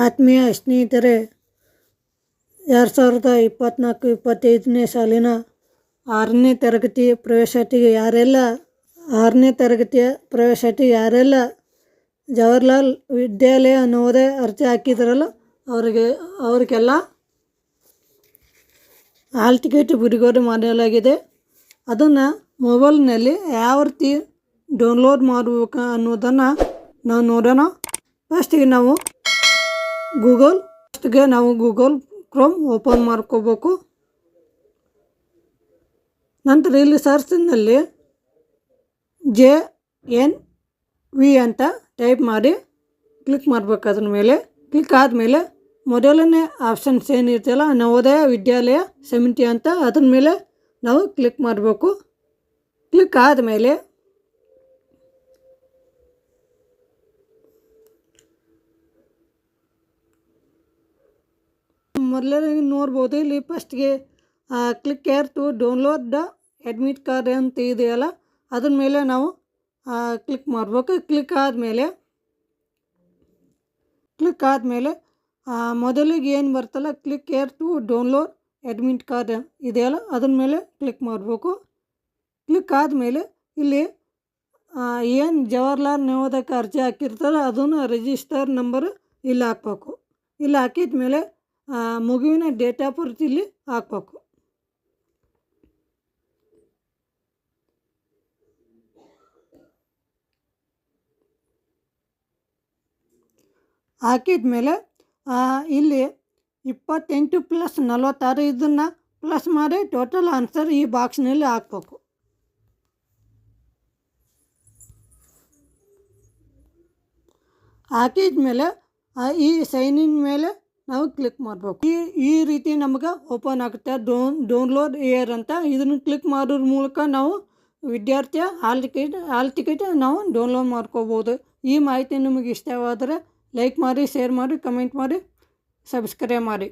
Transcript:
ಆತ್ಮೀಯ ಸ್ನೇಹಿತರೆ, 2024-25ನೇ ಸಾಲಿನ 6ನೇ ತರಗತಿಯ ಪ್ರವೇಶಾತಿಗೆ ಯಾರೆಲ್ಲ ಜವಾಹರ್ಲಾಲ್ ವಿದ್ಯಾಲಯ ನವೋದಯ ಅರ್ಜಿ ಹಾಕಿದ್ರಲ್ಲ ಅವರಿಗೆಲ್ಲ ಹಾಲ್ ಟಿಕೆಟ್ ಬಿಡುಗಡೆ ಮಾಡಲಾಗಿದೆ. ಅದನ್ನು ಮೊಬೈಲ್ನಲ್ಲಿ ಯಾವ ರೀತಿ ಡೌನ್ಲೋಡ್ ಮಾಡಬೇಕು ಅನ್ನೋದನ್ನು ನಾವು ನೋಡೋಣ. ಫಸ್ಟಿಗೆ ನಾವು ಗೂಗಲ್ ಕ್ರೋಮ್ ಓಪನ್ ಮಾಡ್ಕೋಬೇಕು. ನಂತರ ಇಲ್ಲಿ ಸರ್ಚ್ನಲ್ಲಿ JNV ಅಂತ ಟೈಪ್ ಮಾಡಿ ಕ್ಲಿಕ್ ಮಾಡಬೇಕು. ಅದ್ರ ಮೇಲೆ ಕ್ಲಿಕ್ ಆದಮೇಲೆ ಮೊದಲನೇ ಆಪ್ಷನ್ಸ್ ಏನಿರ್ತಲ್ಲ ನವೋದಯ ವಿದ್ಯಾಲಯ ಸಮಿತಿ ಅಂತ, ಅದ್ರ ಮೇಲೆ ನಾವು ಕ್ಲಿಕ್ ಮಾಡಬೇಕು. ಕ್ಲಿಕ್ ಆದಮೇಲೆ ಮೊದಲೇ ನೋಡ್ಬೋದು, ಇಲ್ಲಿ ಫಸ್ಟ್ಗೆ click here to download the admit card ಅಂತ ಇದೆಯಲ್ಲ, ಅದ್ರ ಮೇಲೆ ನಾವು ಕ್ಲಿಕ್ ಮಾಡಬೇಕು. ಕ್ಲಿಕ್ ಆದಮೇಲೆ ಮೊದಲಿಗೆ ಏನು ಬರ್ತಲ್ಲ click here to download admit card ಇದೆಯಲ್ಲ, ಅದ್ರ ಮೇಲೆ ಕ್ಲಿಕ್ ಮಾಡಬೇಕು. ಕ್ಲಿಕ್ ಆದಮೇಲೆ ಇಲ್ಲಿ ಏನು ಜವಾಹರ್ಲಾಲ್ ನವೋದಯಕ್ಕೆ ಅರ್ಜಿ ಹಾಕಿರ್ತಾರೆ ಅದನ್ನು ರಿಜಿಸ್ಟರ್ ನಂಬರ್ ಇಲ್ಲಿ ಹಾಕ್ಬೇಕು. ಇಲ್ಲಿ ಹಾಕಿದ ಮೇಲೆ ಮಗುವಿನ ಡೇಟ್ ಆಫ್ ಬರ್ತ್ ಇಲ್ಲಿ ಹಾಕ್ಬೇಕು. ಹಾಕಿದ ಮೇಲೆ ಇಲ್ಲಿ 28+46 ಇದನ್ನು ಪ್ಲಸ್ ಮಾಡಿ ಟೋಟಲ್ ಆನ್ಸರ್ ಈ ಬಾಕ್ಸ್ನಲ್ಲಿ ಹಾಕ್ಬೇಕು. ಹಾಕಿದ ಮೇಲೆ ಈ ಸೈನ್ ಇನ್ ಮೇಲೆ ನಾವು ಕ್ಲಿಕ್ ಮಾಡಬೇಕು. ಈ ರೀತಿ ನಮ್ಗೆ ಓಪನ್ ಆಗುತ್ತೆ ಡೌನ್ಲೋಡ್ ಏರ್ ಅಂತ. ಇದನ್ನು ಕ್ಲಿಕ್ ಮಾಡೋದ್ರ ಮೂಲಕ ನಾವು ವಿದ್ಯಾರ್ಥಿಯ ಹಾಲ್ ಟಿಕೆಟ್ ನಾವು ಡೌನ್ಲೋಡ್ ಮಾಡ್ಕೋಬೋದು. ಈ ಮಾಹಿತಿ ನಿಮಗೆ ಇಷ್ಟವಾದರೆ ಲೈಕ್ ಮಾಡಿ, ಶೇರ್ ಮಾಡಿ, ಕಮೆಂಟ್ ಮಾಡಿ, ಸಬ್ಸ್ಕ್ರೈಬ್ ಮಾಡಿ.